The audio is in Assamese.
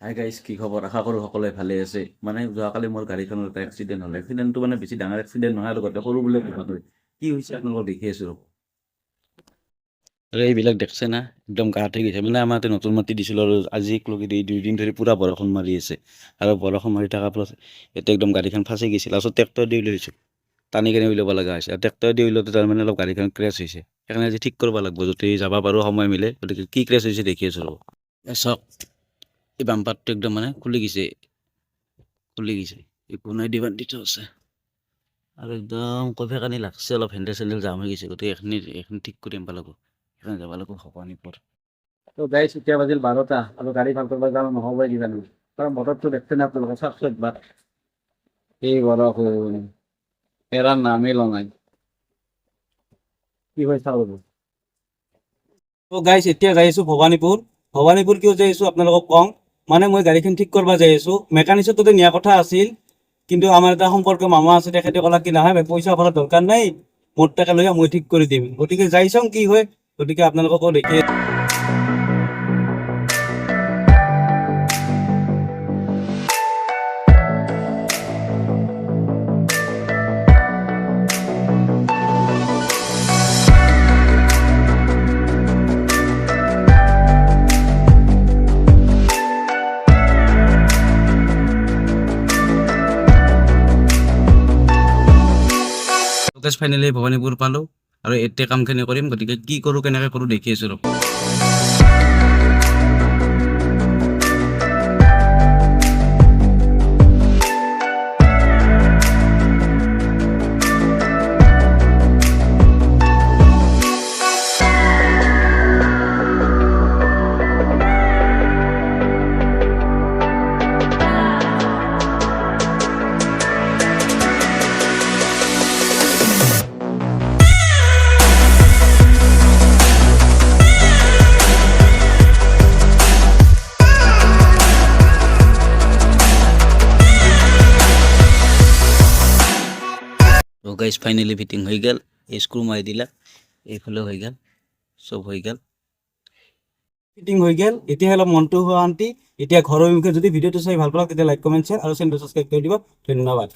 হাই গাইজ, কি খবৰ? আশা কৰোঁ সকলোৱে ভালে আছে। মানে যোৱাকালি মোৰ গাড়ীখনৰ এটা এক্সিডেণ্ট হ'ল। এক্সিডেণ্টটো মানে বেছি ডাঙৰ এক্সিডেণ্ট নহয়, লগতে সৰু বোলে বিপদ হয়। কি হৈছে আপোনালোকক দেখি আছোঁ ৰ'ব। এইবিলাক দেখছে না, একদম গাঁত হৈ গৈছে। মানে আমাৰ ইয়াতে নতুন মাটি দিছিলোঁ আৰু আজি লগি 2 দিন ধৰি পূৰা বৰষুণ মাৰি আছে। আৰু বৰষুণ মাৰি থকাৰ ফলত এতিয়া একদম গাড়ীখন ফাঁচি গৈছিল। তাৰপিছত ট্ৰেক্টৰ দি উলিয়াইছোঁ, টানি কেনে উলিয়াব লগা হৈছে। আৰু ট্ৰেক্টৰ দি উলিয়াওঁতে তাৰমানে অলপ গাড়ীখন ক্ৰেছ হৈছে। সেইকাৰণে আজি ঠিক কৰিব লাগিব, যদি যাব পাৰোঁ সময় মিলে। গতিকে কি ক্ৰেছ হৈছে দেখি আছোঁ ৰ'ব। চাওক, এই বাম্পাৰটো একদম মানে খুলি গৈছে একো নাই দি বান্ধি থোৱা আছে। আৰু একদম কফে কানি লাগছে, অলপ হেণ্ডেল চেণ্ডেল জাম হৈ গৈছে। গতিকে এইখিনি ঠিক কৰি আনিব লাগিব। সেইকাৰণে যাব লাগিব ভবানীপুৰ। তো গাইছ, এতিয়া বাজিল 12টা আৰু গাড়ী ভাল কৰিব যাওঁ নহ'বই কিজানি। কাৰণ বতৰটো দেখছেনে আপোনালোকে, চাওকচোন একবাৰ। এই বৰষুণ এৰাৰ নামেই লোৱা নাই। কি হয় চাওঁ ৰ'ব। তো গাইছ, এতিয়া যাই আছোঁ ভবানীপুৰ। ভবানীপুৰ কিয় যাই আছোঁ আপোনালোকক কওঁ। মানে মই গাড়ীখন ঠিক কৰিব যাই আছোঁ। মেকানিকৰ তাতে নিয়া কথা আছিল, কিন্তু আমাৰ এটা সম্পৰ্কীয় মামা আছে, তেখেতে ক'লে কি নহয় পইচা ভৰাৰ দৰকাৰ নাই, মোৰ টাকা লৈ মই ঠিক কৰি দিম। গতিকে যাই চাওঁ কি হয়। গতিকে আপোনালোককো দেখি ফাইনেলি ভবানীপুৰ পালোঁ আৰু এতিয়া কামখিনি কৰিম। গতিকে কি কৰোঁ, কেনেকৈ কৰোঁ দেখি আছোঁ ৰ'ব। তো গাইজ, ফাইনেলি ফিটিং হৈ গ'ল। এই স্ক্ৰু মাৰি দিলা, এইফালেও হৈ গ'ল, চব হৈ গ'ল, ফিটিং হৈ গ'ল। এতিয়া অলপ মনটো শান্তি। এতিয়া ঘৰৰ মুখে যদি ভিডিঅ'টো চাই ভাল পাওঁ, তেতিয়া লাইক, কমেণ্ট, শ্বেয়াৰ আৰু চেনেলটো ছাবস্ক্ৰাইব কৰি দিব। ধন্যবাদ।